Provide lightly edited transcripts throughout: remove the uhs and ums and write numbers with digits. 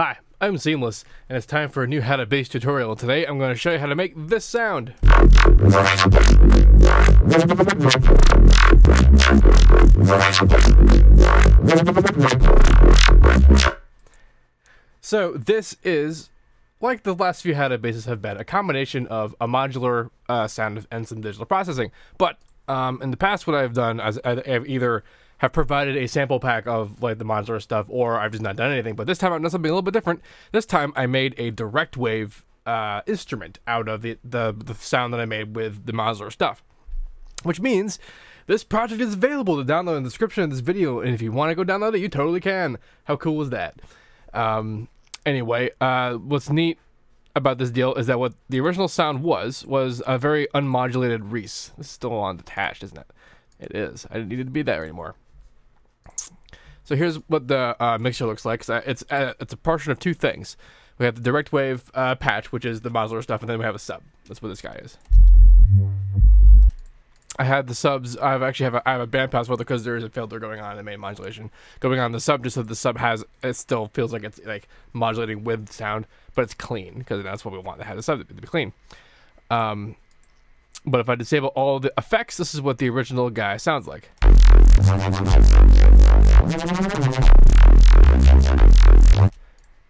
Hi, I'm Seamless, and it's time for a new how to bass tutorial. Today I'm going to show you how to make this sound. So this is, like the last few how to basses have been, a combination of a modular sound and some digital processing. But in the past, what I've done is I've either have provided a sample pack of like the modular stuff, or I've just not done anything. But this time I've done something a little bit different. This time I made a direct wave instrument out of the sound that I made with the modular stuff, which means this project is available to download in the description of this video. And if you want to go download it, you totally can. How cool is that? Anyway, what's neat about this deal is that what the original sound was a very unmodulated Reese. This is still on detached, isn't it? It is. I didn't need it to be there anymore. So here's what the mixture looks like. It's a portion of two things. We have the direct wave patch, which is the modular stuff, and then we have a sub. That's what this guy is. I had the subs. I have a bandpass filter because there is a filter going on in the main modulation going on the sub, just so the sub has, it still feels like it's like modulating with sound, but it's clean because that's what we want to have the sub to be clean. But if I disable all the effects, this is what the original guy sounds like.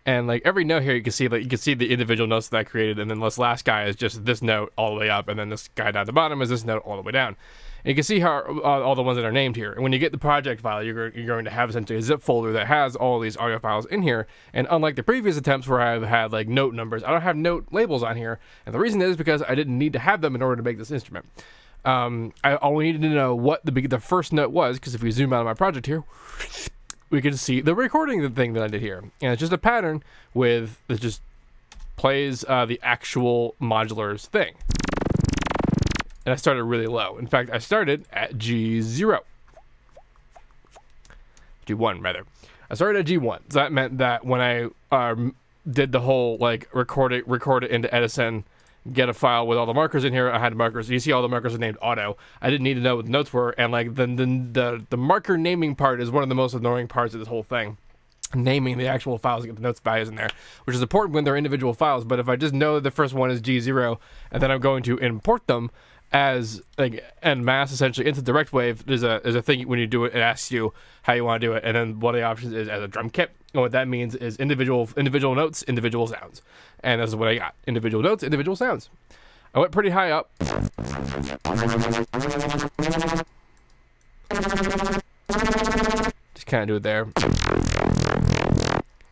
And like every note here, you can see the individual notes that I created, and then this last guy is just this note all the way up, and then this guy down at the bottom is this note all the way down. And you can see how all the ones that are named here. And when you get the project file, you're going to have essentially a zip folder that has all these audio files in here. And unlike the previous attempts where I've had like note numbers, I don't have note labels on here. And the reason is because I didn't need to have them in order to make this instrument. I only needed to know what the first note was, because if we zoom out of my project here, we can see the recording thing that I did here. And it's just a pattern with, it just plays the actual modulars thing. And I started really low. In fact, I started at G0. G1, rather. I started at G1. So that meant that when I did the whole, like, record it into Edison, get a file with all the markers in here, I had markers. You see all the markers are named auto. I didn't need to know what the notes were. And, like, the marker naming part is one of the most annoying parts of this whole thing. Naming the actual files, get the notes values in there, which is important when they're individual files. But if I just know that the first one is G0, and then I'm going to import them as like en masse essentially into direct wave, there's a thing when you do it, it asks you how you want to do it, and then one of the options is as a drum kit. And what that means is individual notes, individual sounds, and this is what I got: individual notes, individual sounds. I went pretty high up. Just kind of do it there.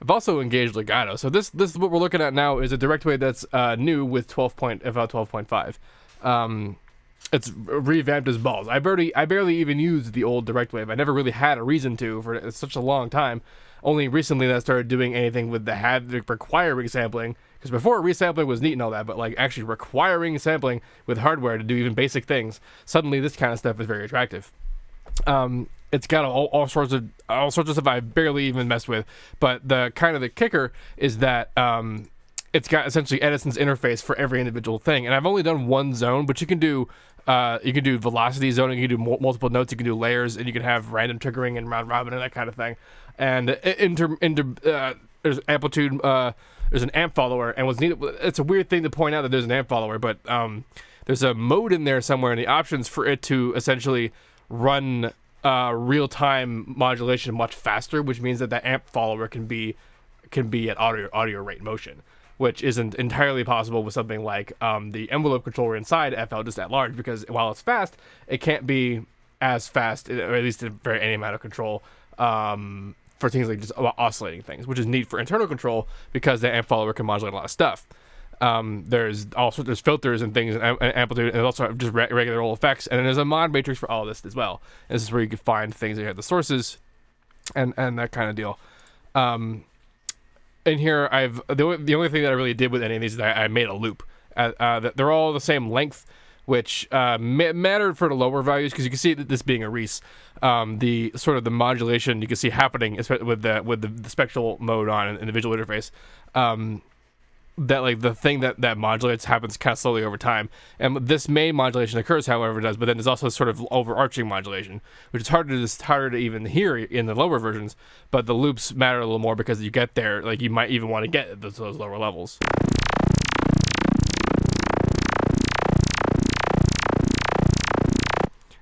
I've also engaged legato, so this is what we're looking at now is a direct wave that's new with 12.5. It's revamped as balls. I barely even used the old direct wave. I never really had a reason to for such a long time. Only recently that I started doing anything with the requiring sampling. Because before, resampling was neat and all that, but like actually requiring sampling with hardware to do even basic things, suddenly this kind of stuff is very attractive. It's got all sorts of stuff I barely even messed with. But the kicker is that it's got essentially Edison's interface for every individual thing, and I've only done one zone, but you can do velocity zoning, you can do multiple notes, you can do layers, and you can have random triggering and round robin and that kind of thing. And there's amplitude, there's an amp follower, and what's neat, it's a weird thing to point out that there's an amp follower, but there's a mode in there somewhere in the options for it to essentially run real-time modulation much faster, which means that amp follower can be at audio rate motion, which isn't entirely possible with something like the envelope controller inside FL just at large, because while it's fast, it can't be as fast, or at least for any amount of control, for things like just oscillating things, which is neat for internal control because the amp follower can modulate a lot of stuff. There's filters and things, and amplitude, and also just regular old effects, and then there's a mod matrix for all this as well. And this is where you can find things that you have the sources and that kind of deal. In here, the only thing that I really did with any of these is I made a loop. They're all the same length, which mattered for the lower values, because you can see that this being a Reese, the sort of the modulation you can see happening with the spectral mode on in the visual interface. like the thing that modulates happens kind of slowly over time. And this main modulation occurs however it does, but then there's also sort of overarching modulation, which is harder to even hear in the lower versions, but the loops matter a little more because you get there, like you might even want to get those lower levels.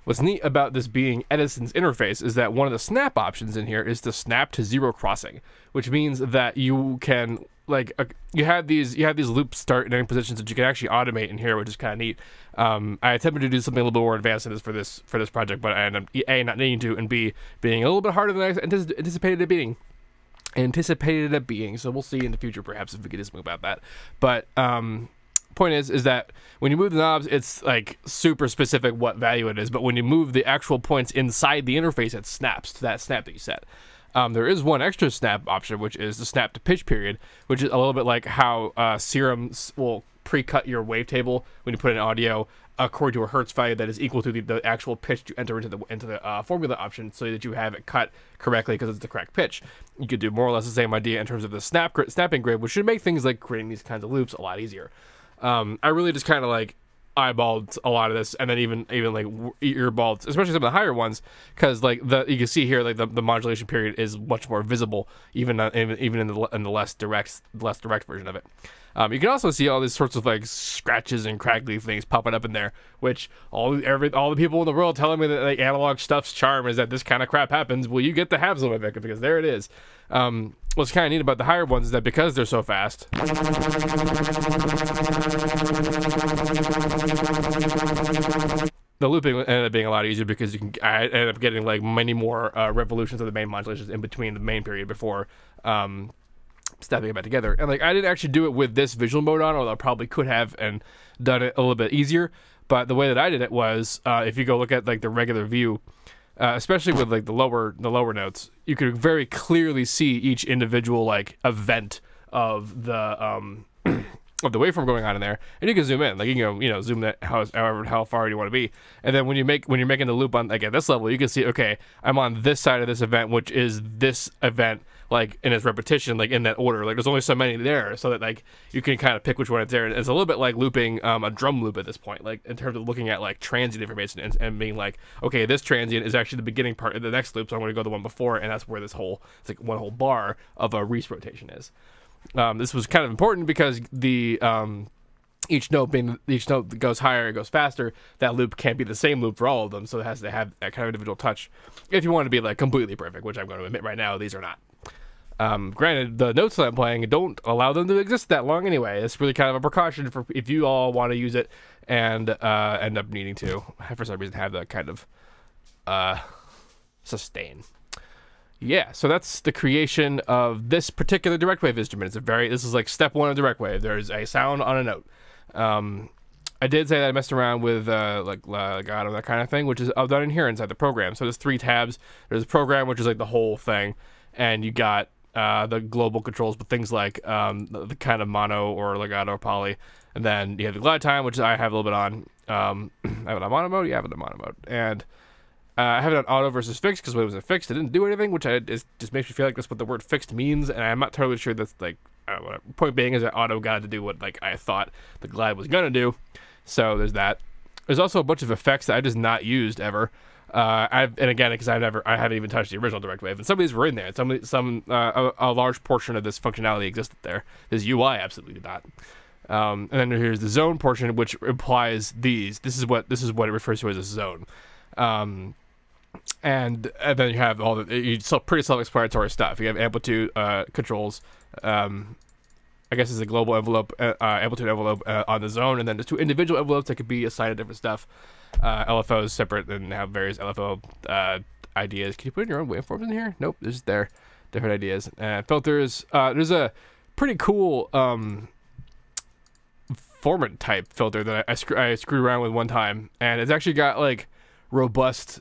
What's neat about this being Edison's interface is that one of the snap options in here is to snap to zero crossing, which means that you can you have these loops start in any positions that you can actually automate in here, which is kind of neat. I attempted to do something a little bit more advanced in this for this project, but I ended up A, not needing to, and B, being a little bit harder than I anticipated it being. So we'll see in the future perhaps if we can do something about that. But point is that when you move the knobs, it's like super specific what value it is, but when you move the actual points inside the interface, it snaps to that snap that you set. There is one extra snap option, which is the snap to pitch period, which is a little bit like how Serum will pre-cut your wavetable when you put in audio according to a hertz value that is equal to the actual pitch you enter into the formula option, so that you have it cut correctly because it's the correct pitch. You could do more or less the same idea in terms of the snapping grid, which should make things like creating these kinds of loops a lot easier. I really just kind of like eyeballed a lot of this, and then even like earballed, especially some of the higher ones, because like you can see here, like the modulation period is much more visible, even in the less direct version of it. You can also see all these sorts of like scratches and crackly things popping up in there, which all the people in the world telling me that like analog stuff's charm is that this kind of crap happens. Well, you get to have some of it because there it is. What's kind of neat about the higher ones is that because they're so fast, the looping ended up being a lot easier because I ended up getting like many more revolutions of the main modulations in between the main period before stepping it back together. And like I didn't actually do it with this visual mode on, although I probably could have and done it a little bit easier. But the way that I did it was, if you go look at like the regular view, especially with like the lower notes, you could very clearly see each individual like event of the of the waveform going on in there, and you can zoom in, like you can zoom that how far you want to be, and then when you're making the loop on like at this level, you can see, okay, I'm on this side of this event, which is this event, like in its repetition, like in that order. Like there's only so many there, so that like you can kind of pick which one it's there. And it's a little bit like looping a drum loop at this point, like in terms of looking at like transient information and being like, okay, this transient is actually the beginning part of the next loop, so I'm going to go to the one before, and that's where it's like one whole bar of a Reese rotation is. This was kind of important because the each note that goes higher, it goes faster. That loop can't be the same loop for all of them, so it has to have that kind of individual touch. If you want to be like completely perfect, which I'm going to admit right now, these are not. Granted, the notes that I'm playing don't allow them to exist that long anyway. It's really kind of a precaution for if you all want to use it and end up needing to, for some reason, have that kind of sustain. Yeah, so that's the creation of this particular direct wave instrument. This is like step one of direct wave. There's a sound on a note. I did say that I messed around with like legato, that kind of thing, which is done in here inside the program. So there's 3 tabs. There's a program, which is like the whole thing, and you got the global controls, but things like the kind of mono or legato or poly, and then you have the glide time, which I have a little bit on. I have it on mono mode. You have it on mono mode, and I have it on auto versus fixed because when it was fixed, it didn't do anything, which just makes me feel like that's what the word fixed means, and I'm not totally sure that's like, I don't know. Point being is that auto got to do what like I thought the glide was gonna do. So there's that. There's also a bunch of effects that I just not used ever. And again, because I haven't even touched the original direct wave, and some of these were in there. A large portion of this functionality existed there. This UI absolutely did not. And then here's the zone portion, which implies these. This is what it refers to as a zone. And then you have all the pretty self-explanatory stuff. You have amplitude controls. I guess it's a global envelope, amplitude envelope on the zone, and then there's 2 individual envelopes that could be assigned to different stuff. LFOs separate and have various LFO ideas. Can you put in your own waveforms in here? Nope, there's different ideas. Filters. There's a pretty cool formant type filter that I screwed around with one time, and it's actually got like robust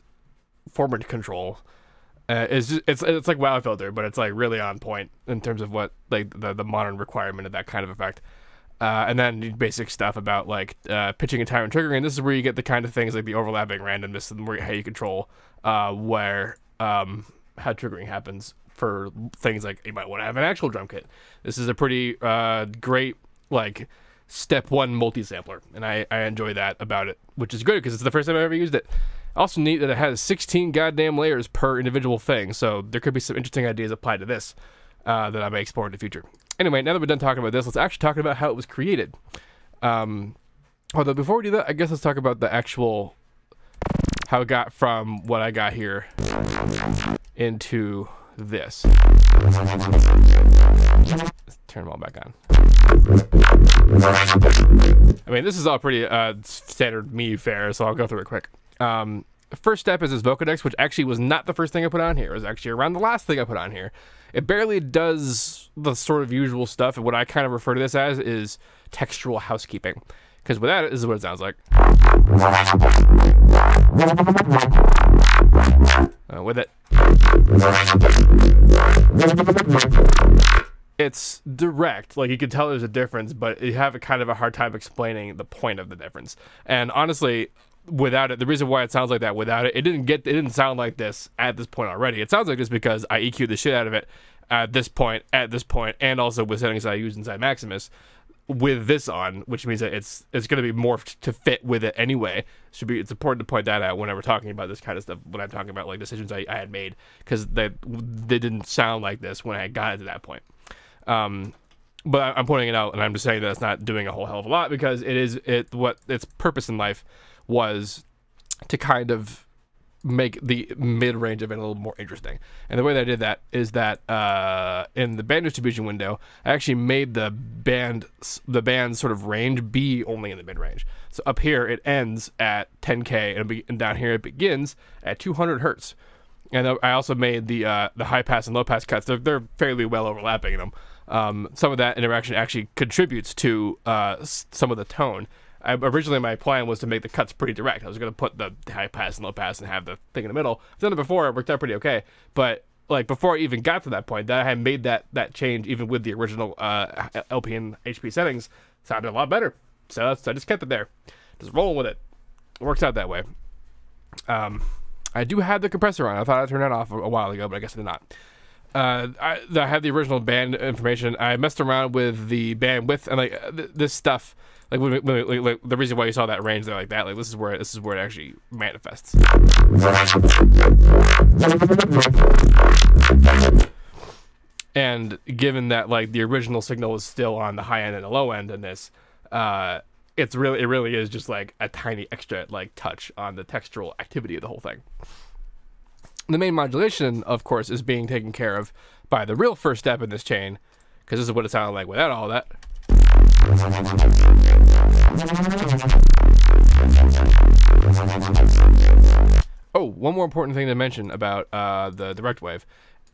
formant control. It's like WoW filter, but it's like really on point in terms of what like the modern requirement of that kind of effect. And then basic stuff about like pitching and time and triggering. This is where you get the kind of things like the overlapping randomness and how you control how triggering happens for things like you might want to have an actual drum kit. This is a pretty great like step one multi-sampler, and I enjoy that about it, which is good because it's the first time I ever used it. Also neat that it has 16 goddamn layers per individual thing, so there could be some interesting ideas applied to this that I may explore in the future. Anyway, now that we're done talking about this, let's actually talk about how it was created. Although before we do that, I guess let's talk about the actual how it got from what I got here into this. Let's turn them all back on. I mean, this is all pretty standard me fare, so I'll go through it quick. The first step is this Vocodex, which actually was not the first thing I put on here. It was actually around the last thing I put on here. It barely does the sort of usual stuff, and what I kind of refer to this as is textural housekeeping. Because without it, this is what it sounds like. With it, it's direct. Like, you can tell there's a difference, but you have a kind of a hard time explaining the point of the difference. And honestly, without it, the reason why it sounds like that without it, it didn't sound like this at this point already. It sounds like this because I EQ'd the shit out of it at this point, and also with settings I use inside Maximus with this on, which means that it's going to be morphed to fit with it anyway. It's important to point that out whenever talking about this kind of stuff, when I'm talking about like decisions I had made, because they didn't sound like this when I got it to that point. But I'm pointing it out, and I'm just saying that it's not doing a whole hell of a lot, because what its purpose in life was to kind of make the mid-range of it a little more interesting. And the way that I did that is that in the band distribution window, I actually made the band's sort of range be only in the mid-range. So up here it ends at 10K, and down here it begins at 200 hertz. And I also made the high pass and low pass cuts. They're fairly well overlapping in them. Some of that interaction actually contributes to some of the tone. Originally, my plan was to make the cuts pretty direct. I was going to put the high pass and low pass and have the thing in the middle. I've done it before. It worked out pretty okay. But like before I even got to that point, that I had made that change, even with the original LP and HP settings, sounded a lot better. So I just kept it there. Just rolling with it. It works out that way. I do have the compressor on. I thought I turned that off a while ago, but I guess I did not. I have the original band information. I messed around with the bandwidth and like this stuff. Like, like the reason why you saw that range there like that, like this is where it actually manifests. And given that like the original signal is still on the high end and the low end in this, it really is just like a tiny extra like touch on the textural activity of the whole thing. The main modulation, of course, is being taken care of by the real first step in this chain, because this is what it sounded like without all that. Oh, one more important thing to mention about the direct wave.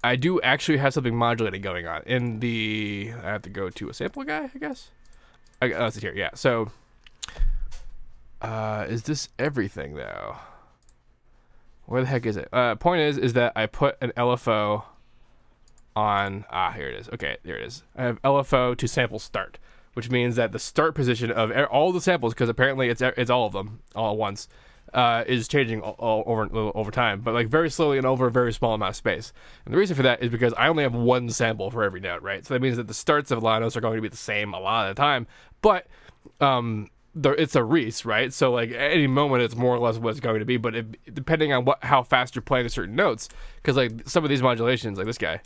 I do actually have something modulating going on in the. I have to go to a sample guy, I guess. That's it here. Yeah. So, is this everything though? Where the heck is it? Point is that I put an LFO on. Here it is. Okay, there it is. I have LFO to sample start, which means that the start position of all the samples, because apparently it's all of them all at once, is changing all over time, but like very slowly and over a very small amount of space. And the reason for that is because I only have one sample for every note, right? So that means that the starts of a lot of notes are going to be the same a lot of the time, but it's a Reese, right? So like at any moment it's more or less what it's going to be, but depending on how fast you're playing certain notes, because like some of these modulations, like this guy,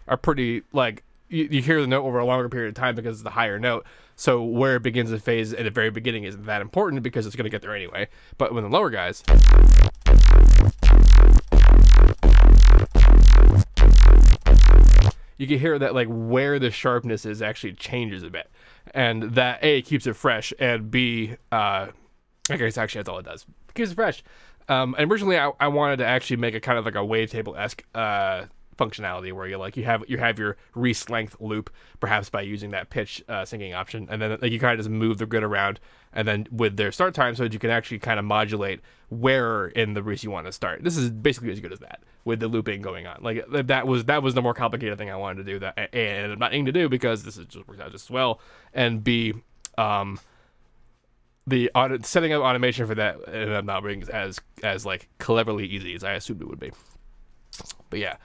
are pretty like you hear the note over a longer period of time because it's the higher note. So where it begins the phase at the very beginning isn't that important because it's going to get there anyway. But when the lower guys, you can hear that like where the sharpness is actually changes a bit, and that A, keeps it fresh, and B, I guess actually that's all it does, it keeps it fresh. And originally I wanted to actually make a kind of like a wavetable-esque functionality where you have your Reese length loop, perhaps by using that pitch syncing option, and then like you kind of just move the grid around, and then with their start time, so that you can actually kind of modulate where in the Reese you want to start. This is basically as good as that with the looping going on. Like that was the more complicated thing I wanted to do, that and I'm not aiming to do because this is just works out just as well, and B, the setting up automation for that ended up not being as like cleverly easy as I assumed it would be. But yeah.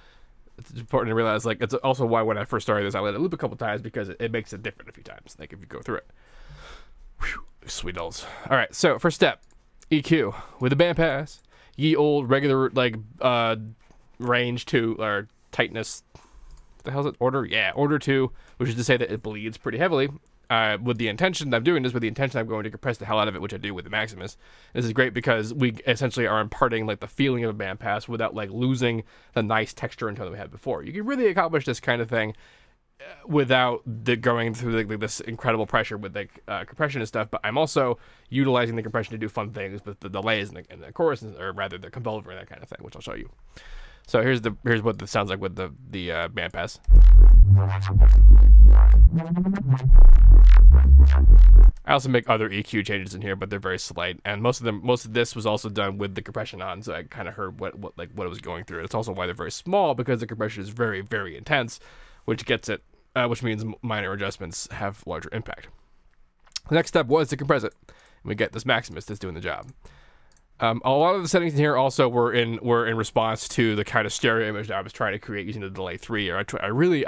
it's important to realize, like, it's also why when I first started this, I let it loop a couple times because it makes it different a few times, like if you go through it. Whew, sweet dolls. All right, so first step, EQ with a bandpass. Ye old regular, like, range 2 or tightness. What the hell is it? Order? Yeah, order 2, which is to say that it bleeds pretty heavily. With the intention, I'm doing this with the intention I'm going to compress the hell out of it, which I do with the Maximus. This is great because we essentially are imparting like the feeling of a bandpass without like losing the nice texture and tone that we had before. You can really accomplish this kind of thing without going through like this incredible pressure with like compression and stuff. But I'm also utilizing the compression to do fun things with the delays and the chorus, or rather the convolver and that kind of thing, which I'll show you. So here's what this sounds like with the bandpass. I also make other EQ changes in here, but they're very slight, and most of this was also done with the compression on, so I kind of heard what it was going through. It's also why they're very small, because the compression is very, very intense, which means minor adjustments have larger impact. The next step was to compress it, and we get this Maximus that's doing the job. A lot of the settings in here also were in response to the kind of stereo image that I was trying to create using the delay 3. Or I really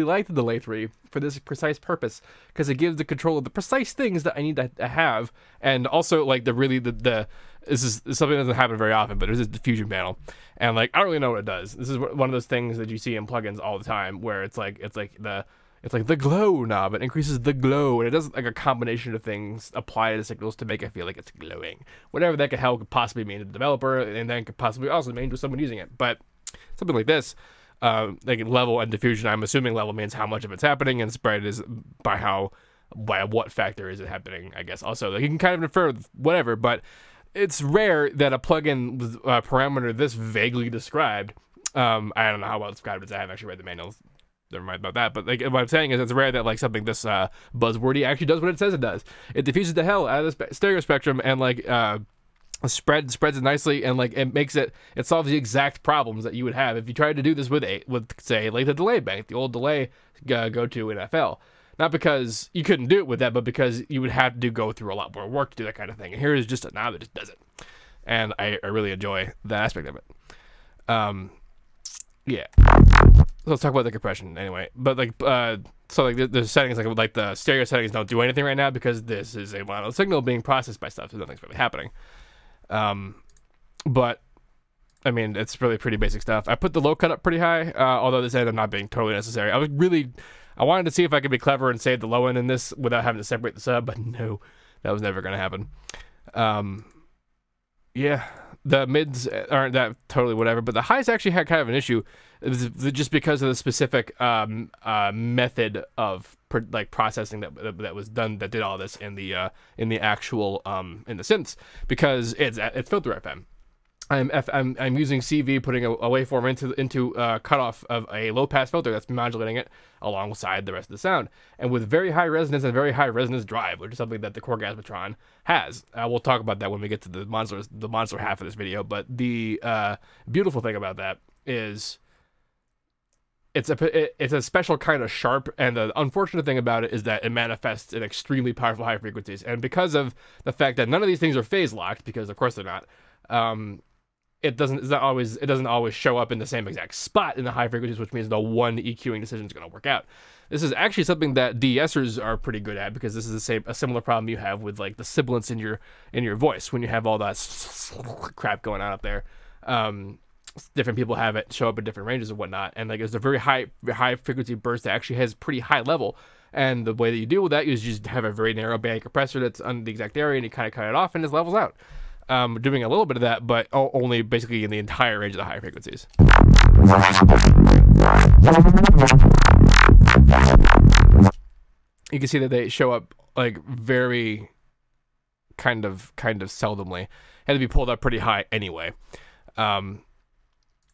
like the delay 3 for this precise purpose, because it gives the control of the precise things that I need to have, and also like this is something that doesn't happen very often, but there's this diffusion panel, and like I don't really know what it does. This is one of those things that you see in plugins all the time, where it's like the glow knob. It increases the glow, and it does like a combination of things apply to the signals to make it feel like it's glowing. Whatever that could possibly mean to the developer, and then could possibly also mean to someone using it. But something like this, like level and diffusion, I'm assuming level means how much of it's happening, and spread is by what factor is it happening, I guess. Also, like, you can kind of infer whatever, but it's rare that a plugin with a parameter this vaguely described. I don't know how well described it is. I haven't actually read the manuals. Never mind about that, but like what I'm saying is it's rare that like something this buzzwordy actually does what it says it does. It diffuses the hell out of the stereo spectrum, and like spreads it nicely, and like it solves the exact problems that you would have if you tried to do this with say like the delay bank, the old delay go-to in FL. Not because you couldn't do it with that, but because you would have to go through a lot more work to do that kind of thing. And here is just a knob that just does it, and I really enjoy that aspect of it. Yeah. Let's talk about the compression anyway. But like, so like the settings, like the stereo settings don't do anything right now because this is a mono signal being processed by stuff, so nothing's really happening. But I mean, it's really pretty basic stuff. I put the low cut up pretty high, although this ended up not being totally necessary. I wanted to see if I could be clever and save the low end in this without having to separate the sub, but no, that was never going to happen. Yeah. The mids aren't that totally whatever, but the highs actually had kind of an issue, just because of the specific method of processing that was done that did all this in the actual in the synths, because it's filter FM. I'm using CV, putting a waveform into cutoff of a low pass filter that's modulating it alongside the rest of the sound, and with very high resonance and very high resonance drive, which is something that the Korgasmatron has. We'll talk about that when we get to the modular half of this video. But the beautiful thing about that is it's a special kind of sharp, and the unfortunate thing about it is that it manifests in extremely powerful high frequencies, and because of the fact that none of these things are phase locked, because of course they're not. It doesn't always show up in the same exact spot in the high frequencies, which means no one EQing decision is going to work out. This is actually something that DSers are pretty good at, because this is a similar problem you have with like the sibilance in your voice when you have all that crap going on up there. Different people have it show up in different ranges and whatnot, and like there's a very high frequency burst that actually has pretty high level. And the way that you deal with that is you just have a very narrow band compressor that's on the exact area, and you kind of cut it off, and it levels out. Doing a little bit of that, but only basically in the entire range of the high frequencies. You can see that they show up like very kind of seldomly. Had to be pulled up pretty high anyway.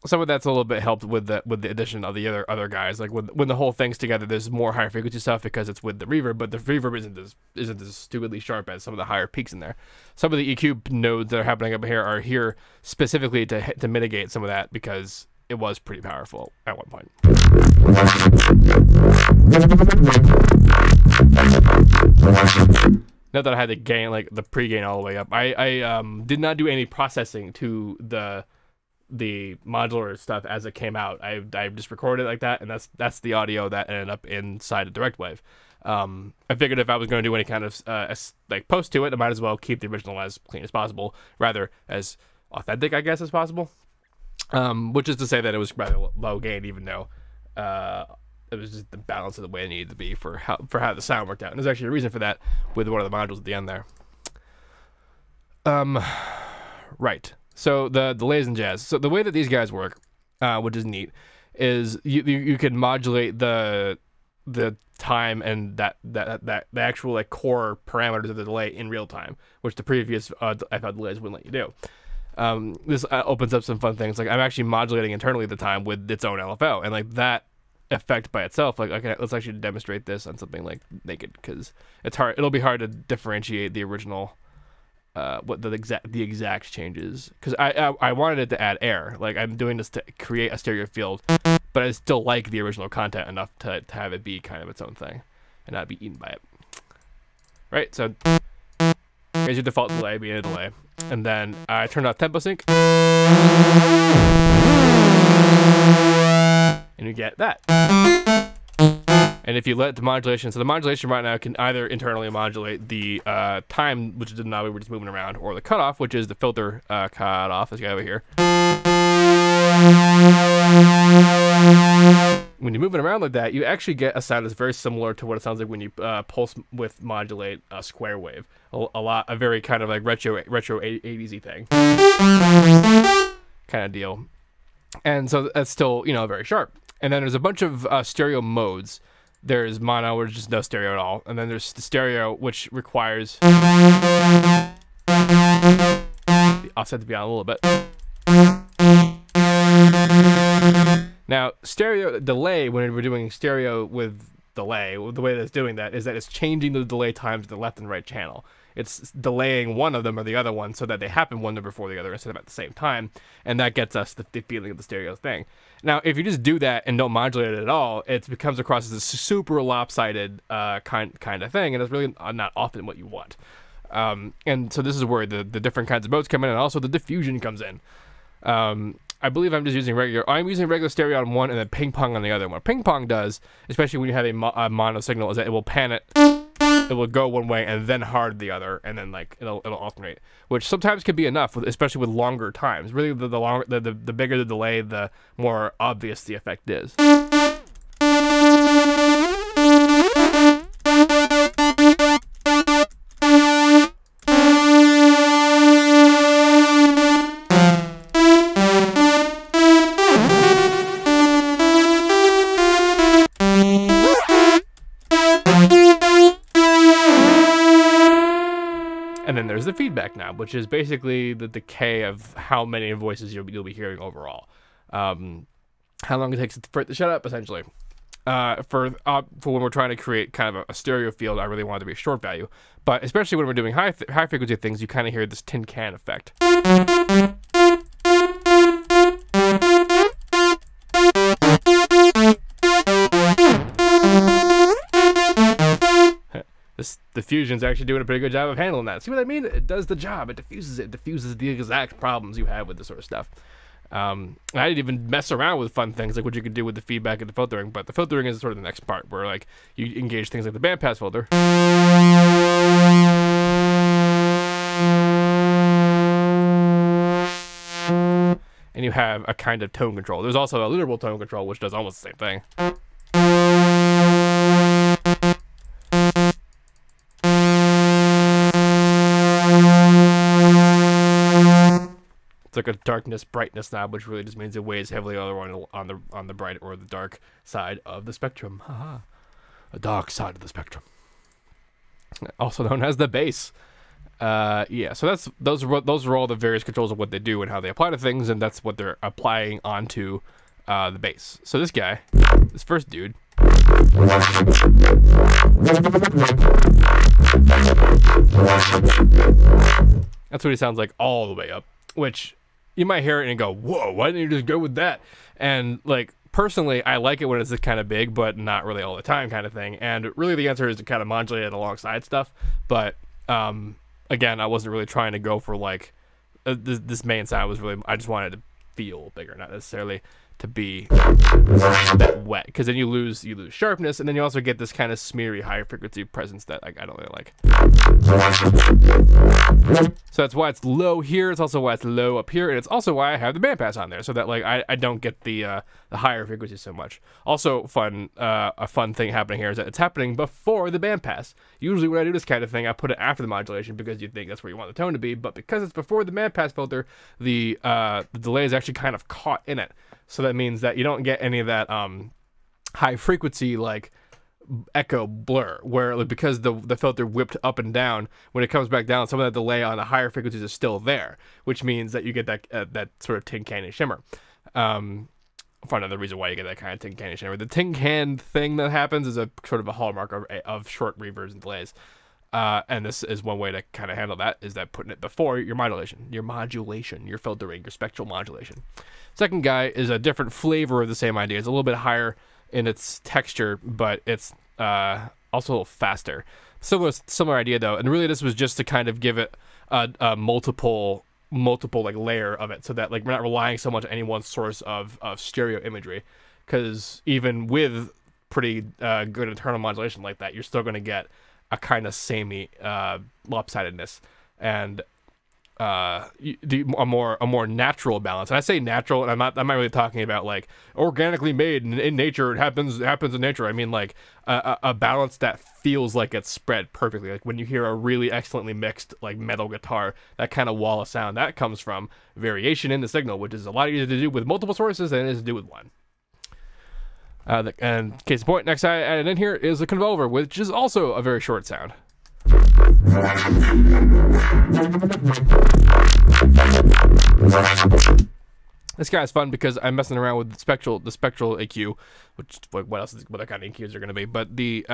Some of that's a little bit helped with the addition of the other guys. Like when the whole thing's together, there's more high frequency stuff because it's with the reverb, but the reverb isn't as stupidly sharp as some of the higher peaks in there. Some of the EQ nodes that are happening up here are here specifically to mitigate some of that, because it was pretty powerful at one point. Not that I had to gain like the pre-gain all the way up. I did not do any processing to the the modular stuff as it came out. I just recorded it like that, and that's the audio that ended up inside the direct wave. I figured if I was going to do any kind of like post to it, I might as well keep the original as clean as possible, rather as authentic, I guess, as possible. Which is to say that it was rather low gain, even though it was just the balance of the way it needed to be for how the sound worked out. And there's actually a reason for that with one of the modules at the end there. Right. So the delays and jazz. So the way that these guys work, which is neat, is you can modulate the time and the actual like core parameters of the delay in real time, which the previous FL delays wouldn't let you do. This opens up some fun things. Like I'm actually modulating internally the time with its own LFO, and like that effect by itself, like okay, let's actually demonstrate this on something like naked, because it's hard. It'll be hard to differentiate the original. What the exact changes, because I wanted it to add air. Like I'm doing this to create a stereo field, but I still like the original content enough to have it be kind of its own thing and not be eaten by it. Right, so here's your default delay being a delay, and then I turned off tempo sync, and you get that. And if you let the modulation, so the modulation right now can either internally modulate the time, which is the knob we were just moving around, or the cutoff, which is the filter cutoff, this guy over here. When you're moving around like that, you actually get a sound that's very similar to what it sounds like when you pulse width modulate a square wave. A very kind of like retro 80s-y thing kind of deal. And so that's still, you know, very sharp. And then there's a bunch of stereo modes. There's mono, where there's just no stereo at all. And then there's the stereo, which requires the offset to be on a little bit. Now, stereo delay, when we're doing stereo with delay, the way that it's doing that is that it's changing the delay times to the left and right channel. It's delaying one of them or the other one so that they happen one before the other instead of at the same time, and that gets us the feeling of the stereo thing. Now, if you just do that and don't modulate it at all, it becomes across as a super lopsided kind of thing, and it's really not often what you want. And so this is where the different kinds of modes come in, and also the diffusion comes in. I believe I'm just using regular stereo on one and then ping pong on the other one. Ping pong does, especially when you have a mono signal, is that it will pan it. It will go one way and then hard the other, and then like it'll alternate, which sometimes can be enough, especially with longer times. Really, the bigger the delay, the more obvious the effect is. And then there's the feedback knob, which is basically the decay of how many voices you'll be hearing overall. How long it takes for it to shut up, essentially. For when we're trying to create kind of a stereo field, I really want it to be a short value. But especially when we're doing high frequency things, you kind of hear this tin can effect. This diffusion's actually doing a pretty good job of handling that. See what I mean? It does the job. It diffuses it. It diffuses the exact problems you have with this sort of stuff. I didn't even mess around with fun things like what you could do with the feedback and the filtering, but the filtering is sort of the next part where like you engage things like the bandpass filter. And you have a kind of tone control. There's also a literal tone control, which does almost the same thing. It's like a darkness brightness knob, which really just means it weighs heavily on the bright or the dark side of the spectrum. Haha, a dark side of the spectrum, also known as the bass. Yeah, so those are all the various controls of what they do and how they apply to things, and that's what they're applying onto the bass. So this guy, this first dude, that's what he sounds like all the way up, which you might hear it and go, whoa, why didn't you just go with that? And like, personally, I like it when it's this kind of big, but not really all the time kind of thing. And really the answer is to kind of modulate it alongside stuff. But again, I wasn't really trying to go for like, this main sound was really, I just wanted feel bigger, not necessarily to be that wet, because then you lose sharpness, and then you also get this kind of smeary high frequency presence that I don't really like. So that's why it's low here. It's also why it's low up here, and it's also why I have the bandpass on there, so that like I don't get the higher frequencies so much. Also, a fun thing happening here is that it's happening before the bandpass. Usually when I do this kind of thing, I put it after the modulation because you think that's where you want the tone to be, but because it's before the bandpass filter, the delay is actually kind of caught in it. So that means that you don't get any of that high frequency like echo blur, where like, because the filter whipped up and down, when it comes back down, some of that delay on the higher frequencies is still there, which means that you get that sort of tin canny shimmer. For another reason why you get that kind of tin canny shimmer. The tin can thing that happens is a sort of a hallmark of short reverbs and delays. And this is one way to kind of handle that, is that putting it before your modulation, your filtering, your spectral modulation. Second guy is a different flavor of the same idea. It's a little bit higher in its texture, but it's also a little faster. Similar idea though, and really this was just to kind of give it a multiple like layer of it, so that like we're not relying so much on any one source of stereo imagery, because even with pretty good internal modulation like that, you're still going to get a kind of samey lopsidedness and a more natural balance. And I say natural, and I'm not really talking about like organically made in nature. It happens in nature. I mean like a balance that feels like it's spread perfectly. Like when you hear a really excellently mixed like metal guitar, that kind of wall of sound, that comes from variation in the signal, which is a lot easier to do with multiple sources than it is to do with one. And case in point, next I added in here is a convolver, which is also a very short sound. This guy is fun because I'm messing around with the spectral EQ, which like what kind of EQs are going to be. But the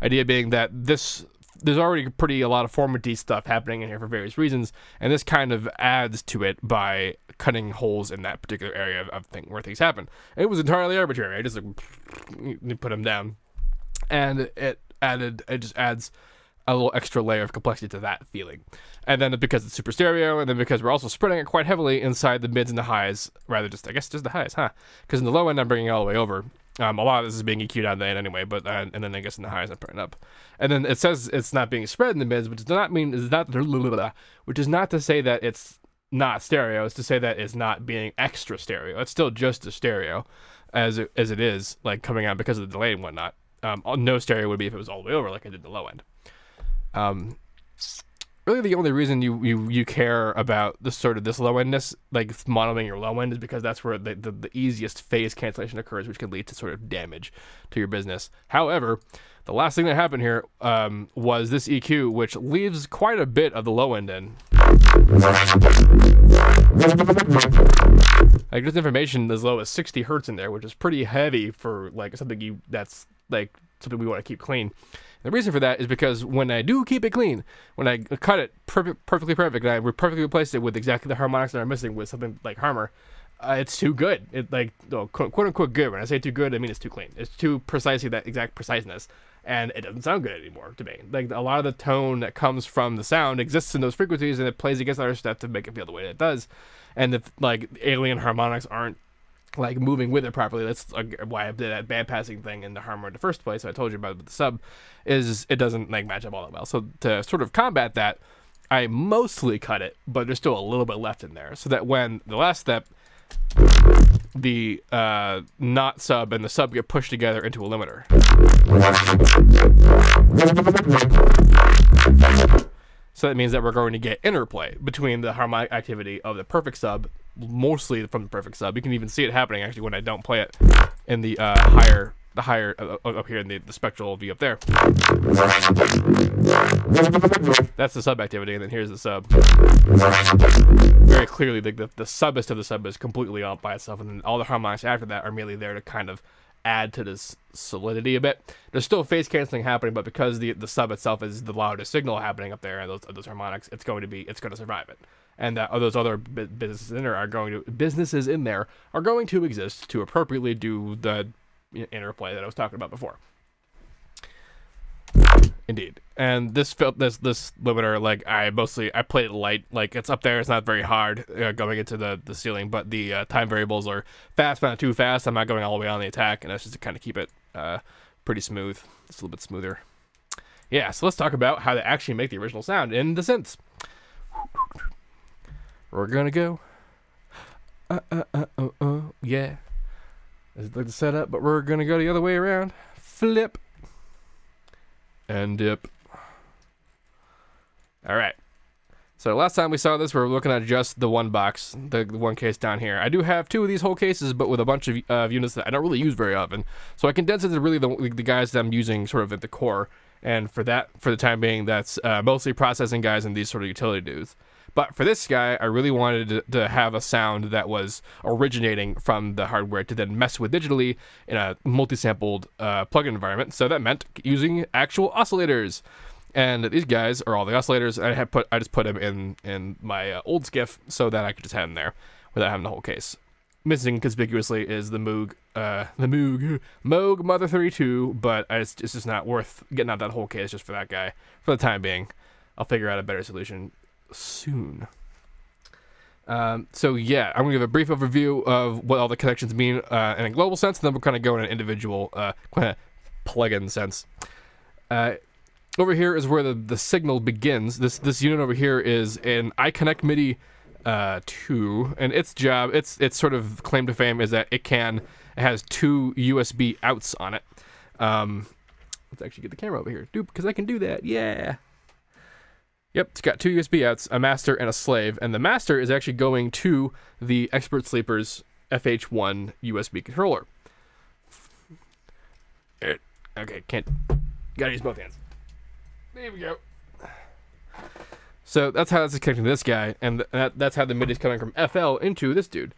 idea being that there's already a lot of formatty stuff happening in here for various reasons, and this kind of adds to it by cutting holes in that particular area where things happen. It was entirely arbitrary. I just like, put them down, and it just adds a little extra layer of complexity to that feeling. And then because it's super stereo, and then because we're also spreading it quite heavily inside the mids and the highs, rather just the highs, huh? Because in the low end I'm bringing it all the way over. A lot of this is being EQ'd out of the end anyway, but and then I guess in the highs I'm putting up. And then it says it's not being spread in the mids, which does not to say that it's not stereo. It's to say that it's not being extra stereo. It's still just a stereo as it is, like coming out because of the delay and whatnot. No stereo would be if it was all the way over, like I did the low end. Really the only reason you care about this low endness, like modeling your low end, is because that's where the easiest phase cancellation occurs, which can lead to sort of damage to your business. However, the last thing that happened here was this EQ, which leaves quite a bit of the low end in. Like there's information as low as 60 hertz in there, which is pretty heavy for like something that's like something we want to keep clean. The reason for that is because when I do keep it clean, when I cut it perfectly perfect, and I perfectly replaced it with exactly the harmonics that are missing with something like Harmor, it's too good. It like quote unquote good. When I say too good, I mean it's too clean. It's too precisely that exact preciseness, and it doesn't sound good anymore to me. Like a lot of the tone that comes from the sound exists in those frequencies, and it plays against other stuff to make it feel the way it does. And if like alien harmonics aren't like moving with it properly, that's why I did that band passing thing in the Harmor in the first place. I told you about it with the sub, is it doesn't like match up all that well. So to sort of combat that, I mostly cut it, but there's still a little bit left in there, so that when the last step, the not sub and the sub get pushed together into a limiter. So that means that we're going to get interplay between the harmonic activity of the perfect sub, mostly from the perfect sub. You can even see it happening actually when I don't play it in the higher up here in the spectral view up there. That's the sub activity, and then here's the sub. Very clearly, the subbest of the sub is completely off by itself, and then all the harmonics after that are merely there to kind of add to this solidity a bit. There's still phase canceling happening, but because the sub itself is the loudest signal happening up there, and those harmonics, it's going to survive it. And those other businesses in there are going to exist to appropriately do the interplay that I was talking about before. Indeed. And this limiter, like I played it light, like it's up there, it's not very hard going into the ceiling, but the time variables are fast but not too fast. I'm not going all the way on the attack, and that's just to kind of keep it pretty smooth, just a little bit smoother. Yeah, so let's talk about how to actually make the original sound in the synths. We're gonna go yeah. This is like the setup, but we're gonna go the other way around. Flip and dip. Alright. So last time we saw this, we were looking at just the one box, the one case down here. I do have two of these whole cases, but with a bunch of units that I don't really use very often. So I condense it to really the guys that I'm using sort of at the core. And for the time being, that's mostly processing guys and these sort of utility dudes. But for this guy, I really wanted to have a sound that was originating from the hardware to then mess with digitally in a multi-sampled plugin environment. So that meant using actual oscillators. And these guys are all the oscillators. I just put them in my old skiff so that I could just have them there without having the whole case. Missing conspicuously is the Moog Mother 32, but it's just not worth getting out that whole case just for that guy for the time being. I'll figure out a better solution soon. So yeah, I'm gonna give a brief overview of what all the connections mean in a global sense, and then we'll kind of go in an individual plugin sense. Over here is where the signal begins. This unit over here is an iConnect MIDI 2, and its job, its sort of claim to fame is that it has two USB outs on it. Let's actually get the camera over here, dude, because I can do that. Yeah. Yep, it's got two USB outs, a master and a slave, and the master is actually going to the Expert Sleeper's FH1 USB controller. Okay, gotta use both hands. There we go. So that's how it's connecting to this guy, and that's how the MIDI is coming from FL into this dude.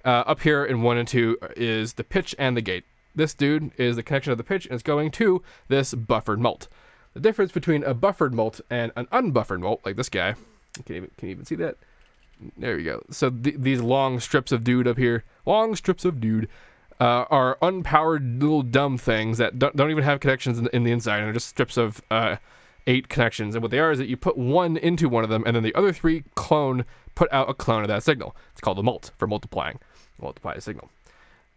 Up here in 1 and 2 is the pitch and the gate. This dude is the connection of the pitch, and it's going to this buffered mult. The difference between a buffered mult and an unbuffered mult, like this guy, can you even see that? There we go. So these long strips of dude up here, are unpowered little dumb things that don't even have connections in the inside, and are just strips of 8 connections. And what they are is that you put one into one of them, and then the other 3 put out a clone of that signal. It's called a mult for multiply a signal.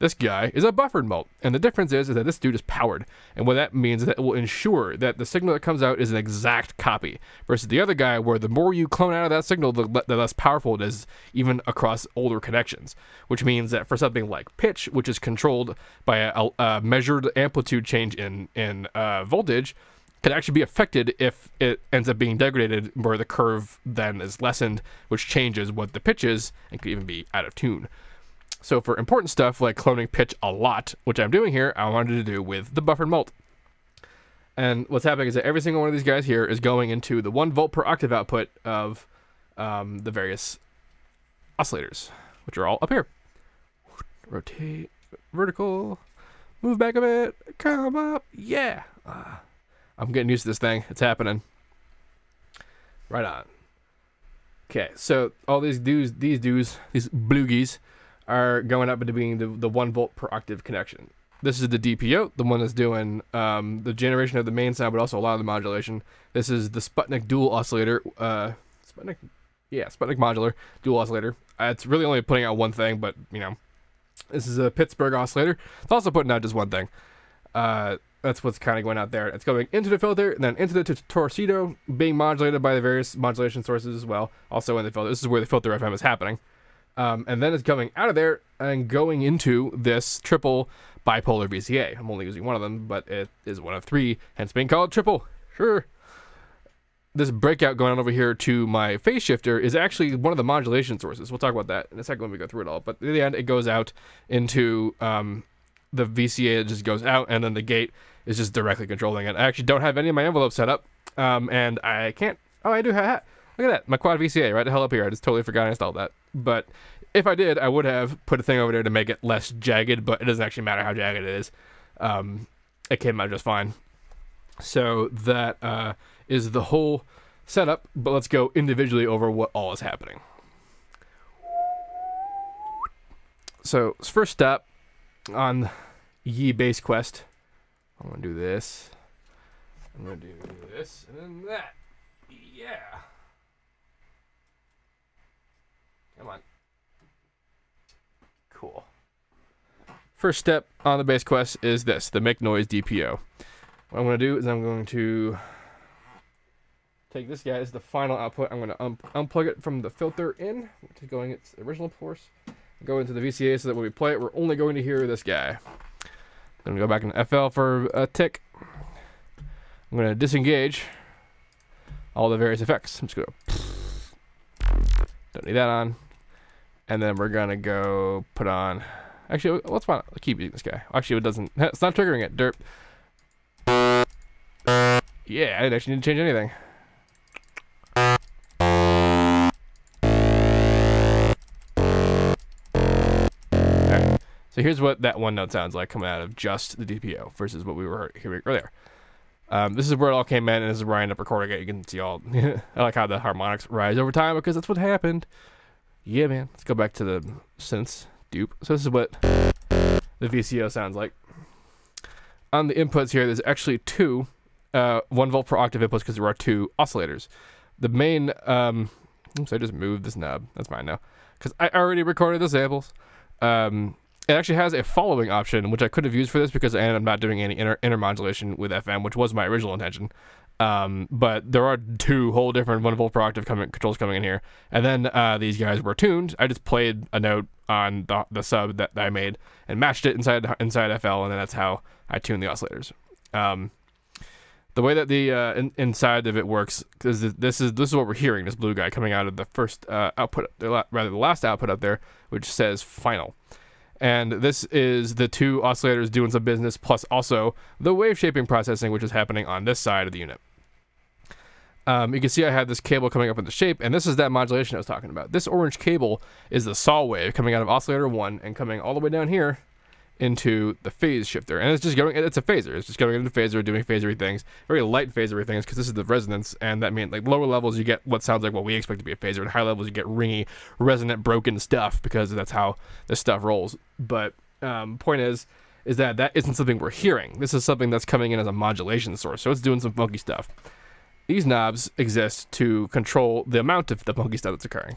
This guy is a buffered mult, and the difference is that this dude is powered, and what that means is that it will ensure that the signal that comes out is an exact copy, versus the other guy where the more you clone out of that signal, the less powerful it is, even across older connections, which means that for something like pitch, which is controlled by a measured amplitude change in voltage, can actually be affected if it ends up being degraded, where the curve then is lessened, which changes what the pitch is, and could even be out of tune. So for important stuff like cloning pitch a lot, which I'm doing here, I wanted to do with the buffered mult. And what's happening is that every single one of these guys here is going into the 1 volt per octave output of the various oscillators, which are all up here. Rotate, vertical, move back a bit, come up, yeah. I'm getting used to this thing. It's happening. Right on. Okay, so all these bloogies, are going up into being the 1 volt per octave connection. This is the DPO, the one that's doing the generation of the main sound, but also a lot of the modulation. This is the Sputnik dual oscillator, Sputnik modular dual oscillator. It's really only putting out one thing, but you know, this is a Pittsburgh oscillator. It's also putting out just one thing. That's what's kind of going out there. It's going into the filter, and then into the torpedo, being modulated by the various modulation sources as well. Also in the filter. This is where the filter FM is happening. And then it's coming out of there and going into this triple bipolar VCA. I'm only using one of them, but it is one of 3, hence being called triple. Sure. This breakout going on over here to my phase shifter is actually one of the modulation sources. We'll talk about that in a second when we go through it all. But in the end, it goes out into the VCA. It just goes out, and then the gate is just directly controlling it. I actually don't have any of my envelopes set up, and I can't. Oh, I do have. Look at that, my quad VCA right the hell up here. I just totally forgot I installed that. But if I did, I would have put a thing over there to make it less jagged, but it doesn't actually matter how jagged it is. It came out just fine. So that is the whole setup, but let's go individually over what all is happening. So first step on Ye Bass Quest, I'm gonna do this. I'm gonna do this and then that. Yeah. Come on. Cool. First step on the bass quest is this, the Make Noise Dpo. What I'm going to do is I'm going to take this guy as the final output. I'm going to unplug it from the filter in, which is going its original course. Go into the VCA so that when we play it, we're only going to hear this guy. I'm going to go back into FL for a tick. I'm going to disengage all the various effects. I'm just going to... Don't need that on. And then we're going to go put on... Actually, let's keep using this guy. Actually, it doesn't... It's not triggering it. Derp. Yeah, I didn't actually need to change anything. Okay. So here's what that one note sounds like coming out of just the DPO versus what we were hearing earlier. This is where it all came in, and this is where I ended up recording it. You can see all... I like how the harmonics rise over time because that's what happened. Yeah, man. Let's go back to the synths. Dupe. So this is what the VCO sounds like. On the inputs here, there's actually two 1 volt per octave inputs because there are two oscillators. The main... oops, I just moved this knob. That's fine now. Because I already recorded the samples. It actually has a following option, which I could have used for this because I ended up not doing any intermodulation with FM, which was my original intention. But there are two whole different 1 volt per octave controls coming in here. And then these guys were tuned. I just played a note on the sub that I made and matched it inside FL, and then that's how I tuned the oscillators. The way that the inside of it works, because this is what we're hearing, this blue guy coming out of the first output, the last output up there, which says final. And this is the two oscillators doing some business, plus also the wave shaping processing, which is happening on this side of the unit. You can see I have this cable coming up in the shape, and this is that modulation I was talking about. This orange cable is the saw wave coming out of oscillator 1 and coming all the way down here into the phase shifter. And it's just going, it's a phaser. It's just going into phaser, doing phasery things, very light phasery things, because this is the resonance, and that means like lower levels you get what sounds like what we expect to be a phaser, and high levels you get ringy, resonant, broken stuff, because that's how this stuff rolls. But point is that isn't something we're hearing. This is something that's coming in as a modulation source, so it's doing some funky stuff. These knobs exist to control the amount of the funky stuff that's occurring.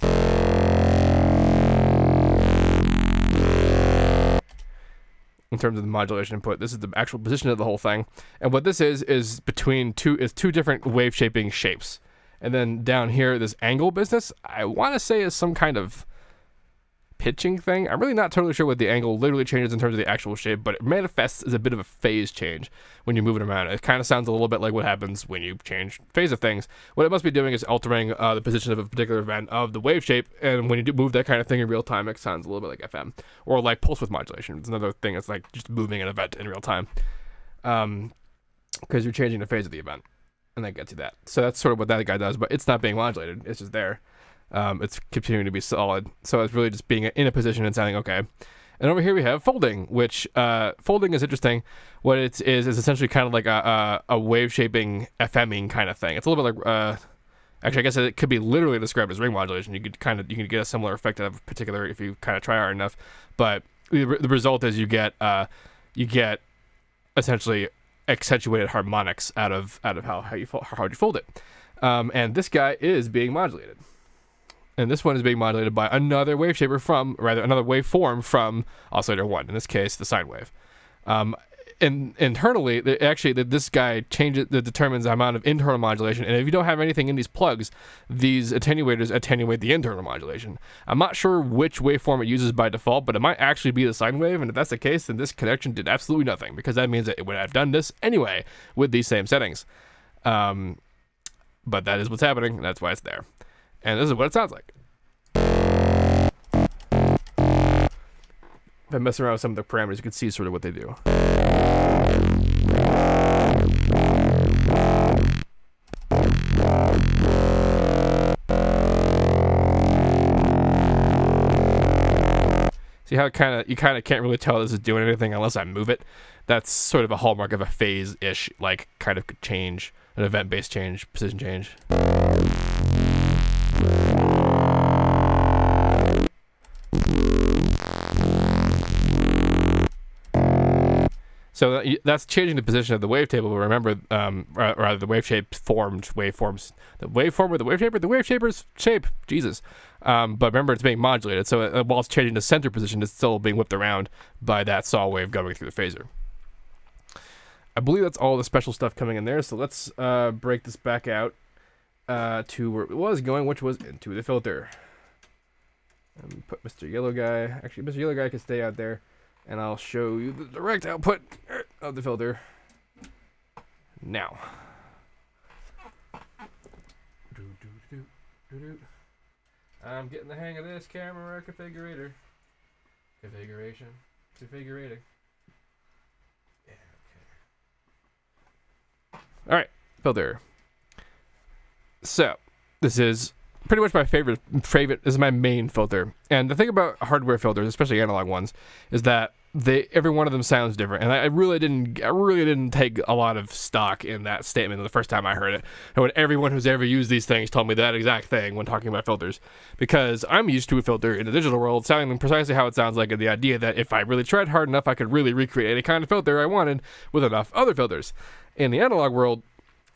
In terms of the modulation input, this is the actual position of the whole thing. And what this is between two different wave shaping shapes. And then down here, this angle business, I want to say is some kind of pitching thing. I'm really not totally sure what the angle literally changes in terms of the actual shape, but it manifests as a bit of a phase change when you move it around. It kind of sounds a little bit like what happens when you change phase of things. What it must be doing is altering the position of a particular event of the wave shape, and when you do move that kind of thing in real time, it sounds a little bit like FM. Or like pulse width modulation. It's another thing. It's like just moving an event in real time. Because you're changing the phase of the event. And that gets you that. So that's sort of what that guy does, but it's not being modulated. It's just there. It's continuing to be solid. So it's really just being in a position and sounding okay. And over here we have folding, which folding is interesting. What it is essentially kind of like a wave shaping FMing kind of thing. It's a little bit like actually I guess it could be literally described as ring modulation. You can get a similar effect out of particular if you kind of try hard enough. But the result is you get essentially accentuated harmonics out of how hard you fold it. And this guy is being modulated. And this one is being modulated by another wave shaper another waveform from oscillator 1, in this case, the sine wave. And internally, this guy determines the amount of internal modulation, and if you don't have anything in these plugs, these attenuators attenuate the internal modulation. I'm not sure which waveform it uses by default, but it might actually be the sine wave, and if that's the case, then this connection did absolutely nothing, because that means that it would have done this anyway with these same settings. But that is what's happening, and that's why it's there. And this is what it sounds like. If I mess around with some of the parameters, you can see sort of what they do. See how you kind of can't really tell this is doing anything unless I move it. That's sort of a hallmark of a phase-ish, like kind of change, an event-based change, precision change. So that's changing the position of the wavetable. But remember, rather the wave shape formed waveforms. The waveform or the wave shaper, the wave shaper's shape. Jesus. But remember, it's being modulated. So while it's changing the center position, it's still being whipped around by that saw wave going through the phaser. I believe that's all the special stuff coming in there. So let's break this back out to where it was going, which was into the filter. And put Mr. Yellow Guy. Actually, Mr. Yellow Guy can stay out there. And I'll show you the direct output of the filter now. I'm getting the hang of this camera configurating. Configurating. Yeah, okay. Alright, filter. So, this is pretty much my favorite. This is my main filter. And the thing about hardware filters, especially analog ones, is that every one of them sounds different. And I really didn't take a lot of stock in that statement the first time I heard it. And when everyone who's ever used these things told me that exact thing when talking about filters, because I'm used to a filter in the digital world sounding precisely how it sounds like, and the idea that if I really tried hard enough, I could really recreate any kind of filter I wanted with enough other filters. In the analog world,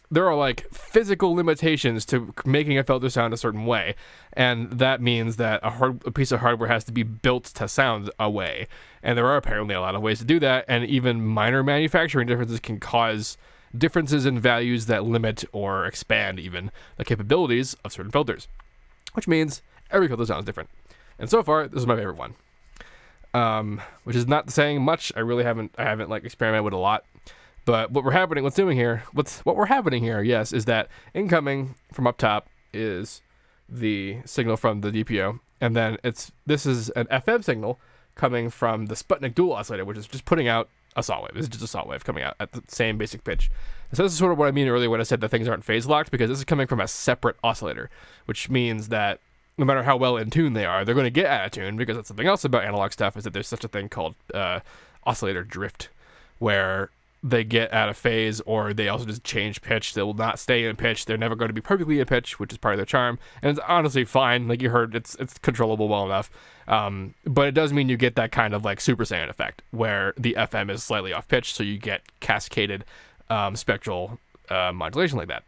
there are like physical limitations to making a filter sound a certain way, and that means that a piece of hardware has to be built to sound a way, and there are apparently a lot of ways to do that, and even minor manufacturing differences can cause differences in values that limit or expand even the capabilities of certain filters, which means every filter sounds different. And so far, this is my favorite one, which is not saying much. I haven't like experimented with a lot. But what we're happening here, yes, is that incoming from up top is the signal from the DPO, and then this is an FM signal coming from the Sputnik dual oscillator, which is just putting out a saw wave. This is just a saw wave coming out at the same basic pitch. And so this is sort of what I mean earlier when I said that things aren't phase locked, because this is coming from a separate oscillator, which means that no matter how well in tune they are, they're going to get out of tune, because that's something else about analog stuff, is that there's such a thing called Oscillator Drift, where they get out of phase, or they also just change pitch. They will not stay in pitch. They're never going to be perfectly in pitch, which is part of their charm. And it's honestly fine. Like you heard, it's controllable well enough. But it does mean you get that kind of like Super Saiyan effect, where the FM is slightly off pitch, so you get cascaded spectral modulation like that.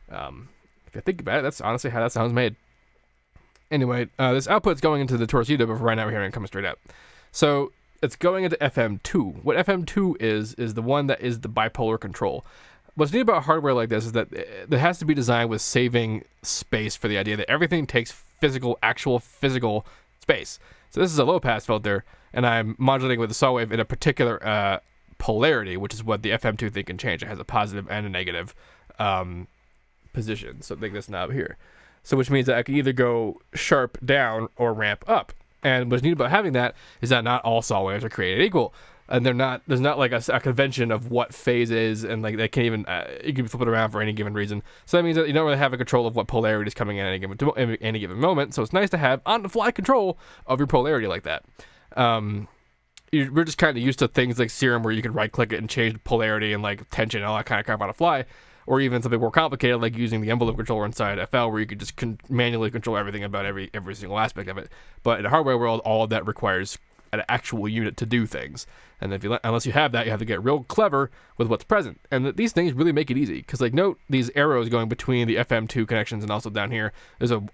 If you think about it, that's honestly how that sounds made. Anyway, this output's going into the torpedo, but for right now we're hearing it coming straight out. So it's going into FM2. What FM2 is the one that is the bipolar control. What's neat about hardware like this is that it has to be designed with saving space for the idea that everything takes actual physical space. So this is a low-pass filter, and I'm modulating with a saw wave in a particular polarity, which is what the FM2 thing can change. It has a positive and a negative position. So think this knob here. So which means that I can either go sharp down or ramp up. And what's neat about having that is that not all saw waves are created equal, and there's not like a convention of what phase is, and like they can even you can flip it around for any given reason. So that means that you don't really have a control of what polarity is coming in at any given moment. So it's nice to have on-the-fly control of your polarity like that. We're just kind of used to things like Serum, where you can right-click it and change polarity and like tension and all that kind of crap on the fly. Or even something more complicated, like using the envelope controller inside FL, where you could just manually control everything about every single aspect of it. But in the hardware world, all of that requires an actual unit to do things. And unless you have that, you have to get real clever with what's present. And these things really make it easy. Because like note these arrows going between the FM2 connections, and also down here there's an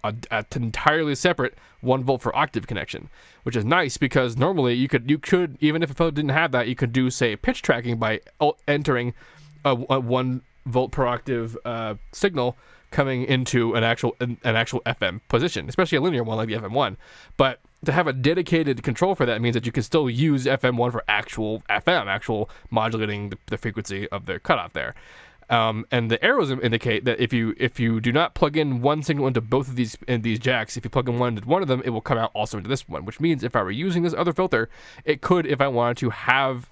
entirely separate 1 volt for octave connection, which is nice because normally you could even if a filter didn't have that, you could do say pitch tracking by entering a 1 volt per octave signal coming into an actual FM position, especially a linear one like the FM1. But to have a dedicated control for that means that you can still use FM1 for actual FM, actual modulating the frequency of the cutoff there. And the arrows indicate that if you do not plug in one signal into both of these jacks, if you plug in one into one of them, it will come out also into this one, which means if I were using this other filter, it could, if I wanted to, have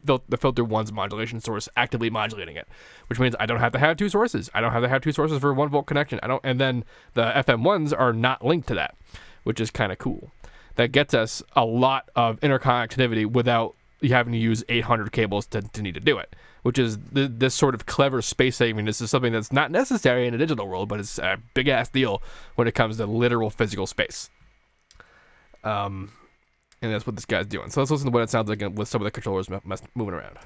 the filter 1's modulation source actively modulating it, which means I don't have to have two sources. I don't have to have two sources for a 1 volt connection. And then the FM1s are not linked to that, which is kind of cool. That gets us a lot of interconnectivity without you having to use 800 cables to need to do it, which is this sort of clever space saving. This is something that's not necessary in a digital world, but it's a big ass deal when it comes to literal physical space. And that's what this guy's doing. So let's listen to what it sounds like with some of the controllers moving around.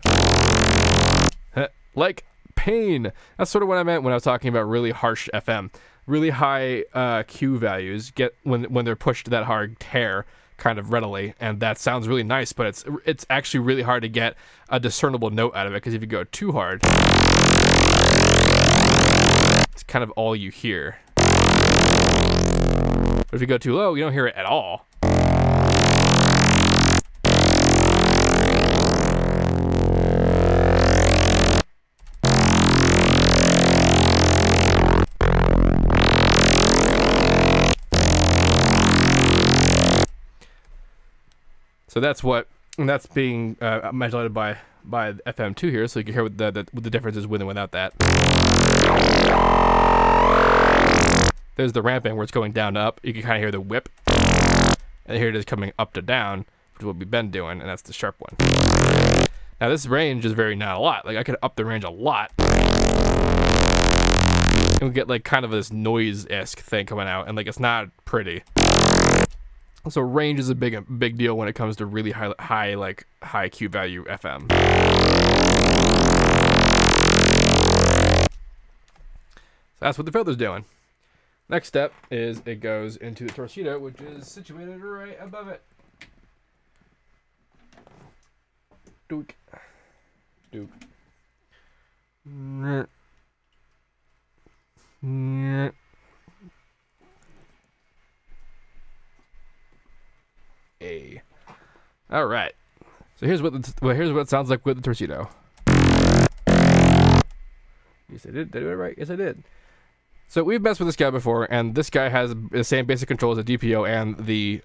Like pain. That's sort of what I meant when I was talking about really harsh FM. Really high Q values get when they're pushed to that hard tear kind of readily, and that sounds really nice, but it's actually really hard to get a discernible note out of it, because if you go too hard, it's kind of all you hear. But if you go too low, you don't hear it at all. So that's being modulated by FM2 here, so you can hear what the difference is with and without that. There's the ramping where it's going down to up. You can kind of hear the whip. And here it is coming up to down, which is what we've been doing, and that's the sharp one. Now this range is very not a lot. Like I could up the range a lot. And we get like kind of this noise-esque thing coming out, and like it's not pretty. So range is a big deal when it comes to really high Q value FM. So that's what the filter's doing. Next step is it goes into the torpedo, which is situated right above it. Dook. Dook. All right. So here's what it sounds like with the torpedo. Yes, I did. Did I do it right? Yes, I did. So we've messed with this guy before, and this guy has the same basic controls as the DPO and the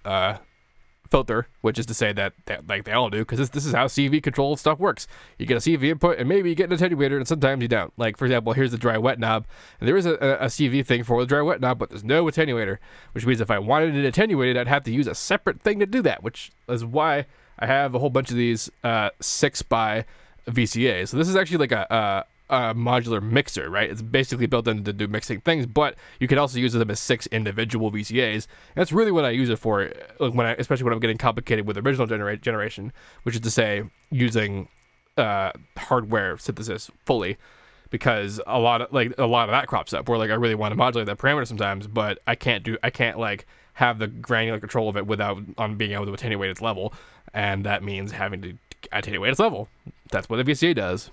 filter, which is to say that like they all do, because this is how CV control stuff works. You get a CV input, and maybe you get an attenuator, and sometimes you don't. Like, for example, here's the dry wet knob, and there is a CV thing for the dry wet knob, but there's no attenuator, which means if I wanted it attenuated, I'd have to use a separate thing to do that, which is why I have a whole bunch of these 6x VCAs. So this is actually like a modular mixer, right? It's basically built in to do mixing things, but you can also use them as 6 individual VCAs. And that's really what I use it for, like especially when I'm getting complicated with original generation, which is to say using hardware synthesis fully, because a lot of that crops up where like I really want to modulate that parameter sometimes, but I can't like have the granular control of it without being able to attenuate its level, and that means having to attenuate its level. That's what the VCA does.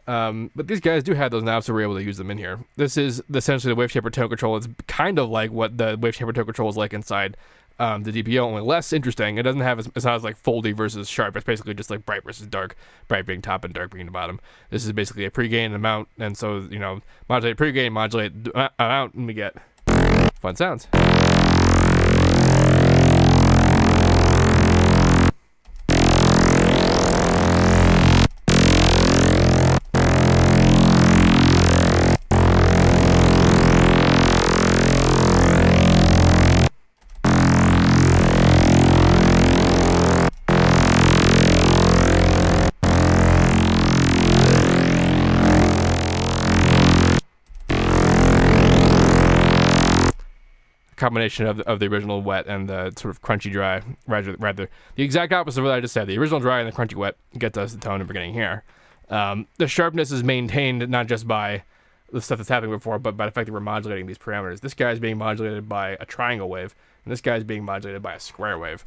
But these guys do have those knobs, so we're able to use them in here. This is essentially the wave shaper tone control. It's kind of like what the wave shaper tone control is like inside the DPO, only less interesting. It doesn't have it's not as like foldy versus sharp. It's basically just like bright versus dark, bright being top and dark being the bottom. This is basically a pre-gain amount, and so, you know, modulate pre-gain, modulate amount, and we get fun sounds. Combination of the original wet and the sort of crunchy dry, rather the exact opposite of what I just said. The original dry and the crunchy wet gets us the tone that we're getting here. The sharpness is maintained not just by the stuff that's happening before, but by the fact that we're modulating these parameters. This guy is being modulated by a triangle wave, and this guy is being modulated by a square wave.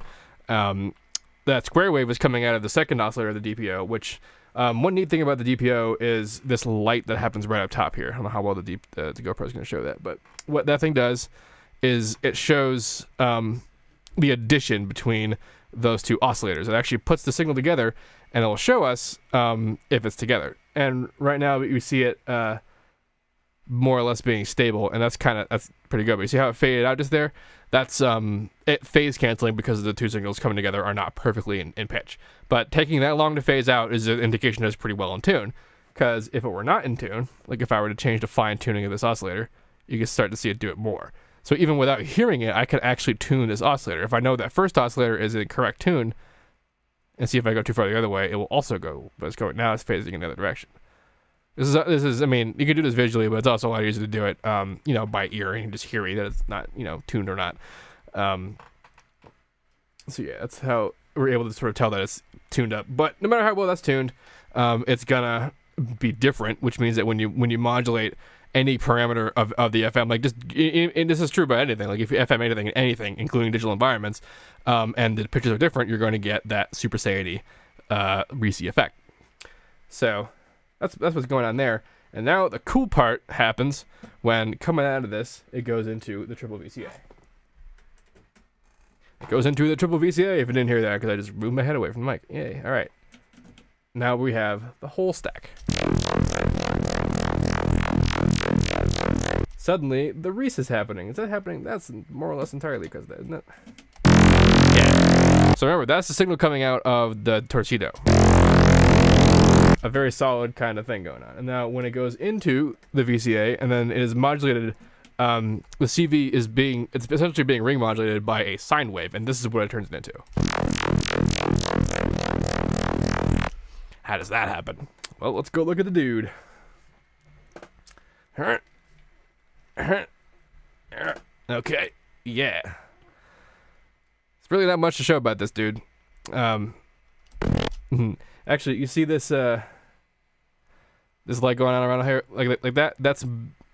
That square wave is coming out of the second oscillator of the DPO, which one neat thing about the DPO is this light that happens right up top here. I don't know how well the GoPro is going to show that, but what that thing does is it shows the addition between those two oscillators. It actually puts the signal together, and it will show us if it's together. And right now we see it more or less being stable, and that's pretty good. But you see how it faded out just there? That's it phase canceling because the two signals coming together are not perfectly in pitch. But taking that long to phase out is an indication that it's pretty well in tune. Because if it were not in tune, like if I were to change the fine tuning of this oscillator, you can start to see it do it more. So even without hearing it, I could actually tune this oscillator. If I know that first oscillator is in correct tune, and see if I go too far the other way, it will also go, but it's going, now it's phasing in the other direction. This is, I mean, you can do this visually, but it's also a lot easier to do it, you know, by ear, and just hearing that it's not, you know, tuned or not. So yeah, that's how we're able to sort of tell that it's tuned up. But no matter how well that's tuned, it's gonna be different, which means that when you modulate any parameter of the FM, like just, and this is true about anything, like if you FM anything, including digital environments, and the pitches are different, you're going to get that super satiety Ricci effect. So that's what's going on there. And now the cool part happens when, coming out of this, it goes into the triple VCA. It goes into the triple VCA, if you didn't hear that, because I just moved my head away from the mic. Yay, all right. Now we have the whole stack. Suddenly, the Reese is happening. Is that happening? That's more or less entirely because of that, isn't it? Yeah. So remember, that's the signal coming out of the Torcido. A very solid kind of thing going on. And now when it goes into the VCA and then it is modulated, the CV is it's essentially being ring modulated by a sine wave, and this is what it turns it into. How does that happen? Well, let's go look at the dude. Okay, yeah. It's really not much to show about this dude. Actually, you see this this light going on around here like that? That's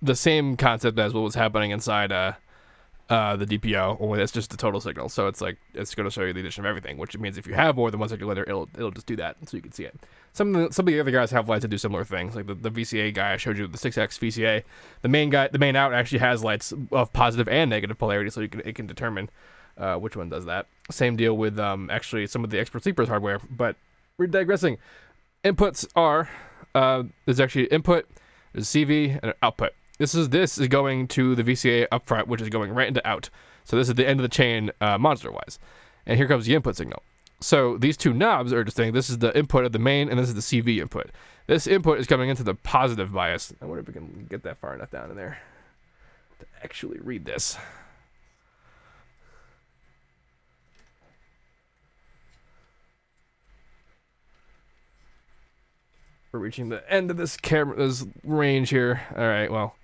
the same concept as what was happening inside the DPO, only that's just the total signal. So it's like, it's going to show you the addition of everything, which means if you have more than one circulator, it'll just do that, so you can see it. Some of the other guys have lights that do similar things, like the VCA guy I showed you, the 6X VCA. The main out actually has lights of positive and negative polarity, so it can determine which one does that. Same deal with actually some of the Expert Sleepers hardware, but we're digressing. Inputs are there's actually input, there's CV, and an output. This is going to the VCA up front, which is going right into out. So this is the end of the chain modular-wise. And here comes the input signal. So these two knobs are just saying this is the input of the main, and this is the CV input. This input is coming into the positive bias. I wonder if we can get that far enough down in there to actually read this. We're reaching the end of this range here. All right, well,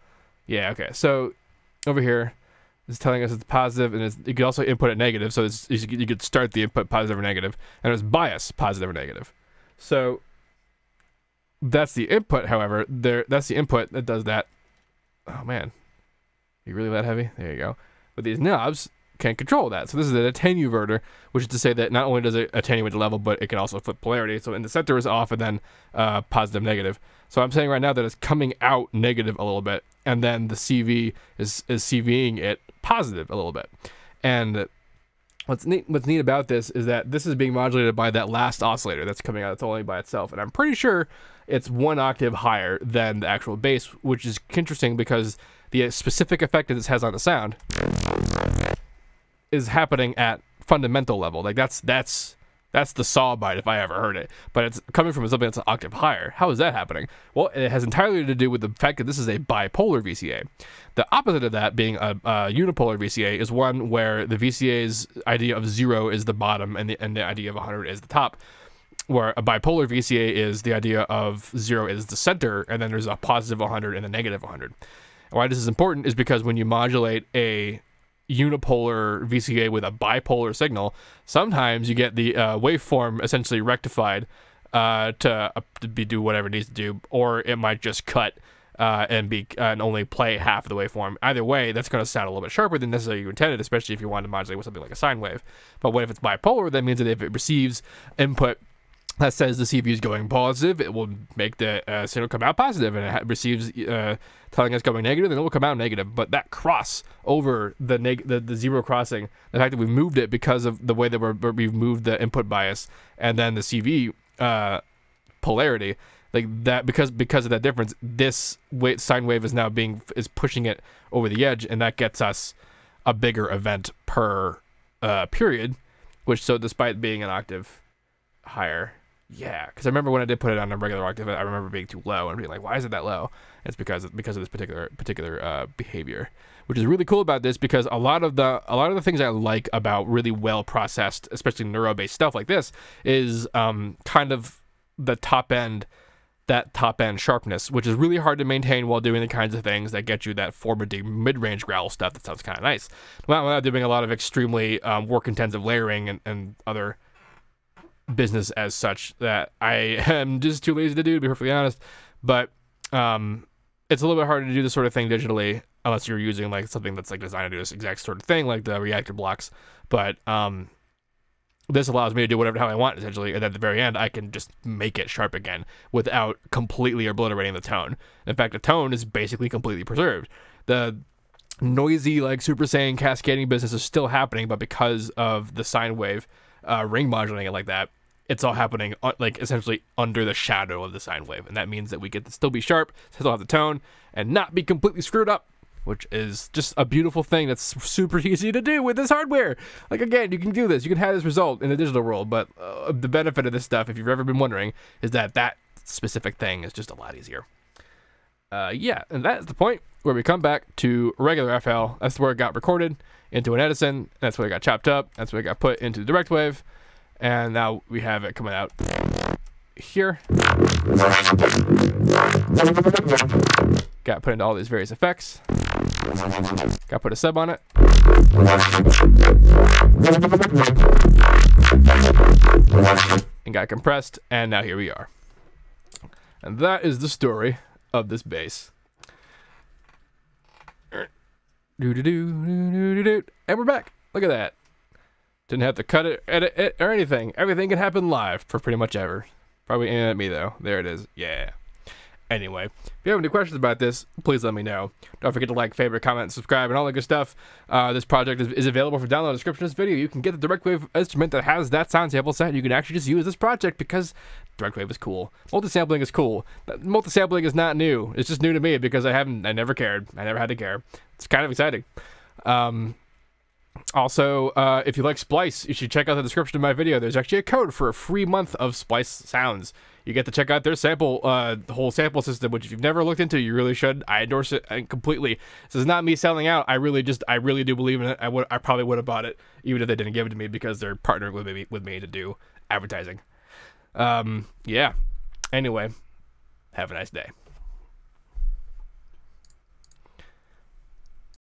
yeah, okay. So over here, it's telling us it's positive, and you could also input it negative. So you could start the input positive or negative, and it's bias positive or negative. So that's the input. However, that's the input that does that. Oh man, you really that heavy? There you go. But these knobs can control that. So this is an attenuverter, which is to say that not only does it attenuate the level, but it can also flip polarity. So in the center is off, and then positive, negative. So I'm saying right now that it's coming out negative a little bit, and then the CV is CVing it positive a little bit. And what's neat about this is that this is being modulated by that last oscillator that's coming out. It's only by itself, and I'm pretty sure it's 1 octave higher than the actual bass, which is interesting because the specific effect that this has on the sound is happening at fundamental level. Like that's the saw bite if I ever heard it, but it's coming from something that's an octave higher. How is that happening? Well, it has entirely to do with the fact that this is a bipolar VCA. The opposite of that being a unipolar VCA is one where the VCA's idea of 0 is the bottom and the idea of 100 is the top, where a bipolar VCA is the idea of 0 is the center, and then there's a positive 100 and a negative 100. And why this is important is because when you modulate a unipolar VCA with a bipolar signal, sometimes you get the waveform essentially rectified to do whatever it needs to do, or it might just cut and only play half of the waveform. Either way, that's going to sound a little bit sharper than necessarily you intended, especially if you want to modulate with something like a sine wave. But what if it's bipolar? That means that if it receives input that says the CV is going positive, it will make the signal come out positive, and it receives telling us going negative, then it will come out negative. But that cross over the zero crossing, the fact that we moved it because of the way that we've moved the input bias and then the CV polarity, like that, because of that difference, this sine wave is now pushing it over the edge, and that gets us a bigger event per period, which, so despite being an octave higher. Yeah, because I remember when I did put it on a regular octave, I remember being too low and being like, "Why is it that low?" It's because of this particular behavior, which is really cool about this, because a lot of the things I like about really well processed, especially neuro-based stuff like this, is kind of the top end that top end sharpness, which is really hard to maintain while doing the kinds of things that get you that formative mid-range growl stuff that sounds kind of nice. Without doing a lot of extremely work-intensive layering and other business as such that I am just too lazy to do, to be perfectly honest. But it's a little bit harder to do this sort of thing digitally unless you're using like something that's like designed to do this exact sort of thing, like the reactor blocks. But this allows me to do whatever the hell I want, essentially, and at the very end, I can just make it sharp again without completely obliterating the tone. In fact, the tone is basically completely preserved. The noisy, like, Super Saiyan cascading business is still happening, but because of the sine wave ring modulating it like that, it's all happening, like, essentially under the shadow of the sine wave, and that means that we get to still be sharp, still have the tone, and not be completely screwed up, which is just a beautiful thing that's super easy to do with this hardware. Like, again, you can do this. You can have this result in the digital world, but the benefit of this stuff, if you've ever been wondering, is that that specific thing is just a lot easier. Yeah, and that's the point where we come back to regular FL. That's where it got recorded into an Edison. That's where it got chopped up. That's where it got put into the direct wave. And now we have it coming out here. Got put into all these various effects. Got put a sub on it. And got compressed, and now here we are. And that is the story of this bass. And we're back. Look at that. Didn't have to cut it, edit it, or anything. Everything can happen live for pretty much ever. Probably aiming at me, though. There it is. Yeah. Anyway, if you have any questions about this, please let me know. Don't forget to like, favorite, comment, subscribe, and all that good stuff. This project is available for download in the description of this video. You can get the direct wave instrument that has that sound sample set. You can actually just use this project because direct wave is cool. Multisampling is cool. Multisampling is not new. It's just new to me because I never cared. I never had to care. It's kind of exciting. Also, if you like Splice, you should check out the description of my video. There's actually a code for a free month of Splice sounds. You get to check out their sample, the whole sample system, which if you've never looked into, you really should. I endorse it completely. This is not me selling out. I really do believe in it. I probably would have bought it even if they didn't give it to me because they're partnered with me to do advertising. Yeah. Anyway, have a nice day.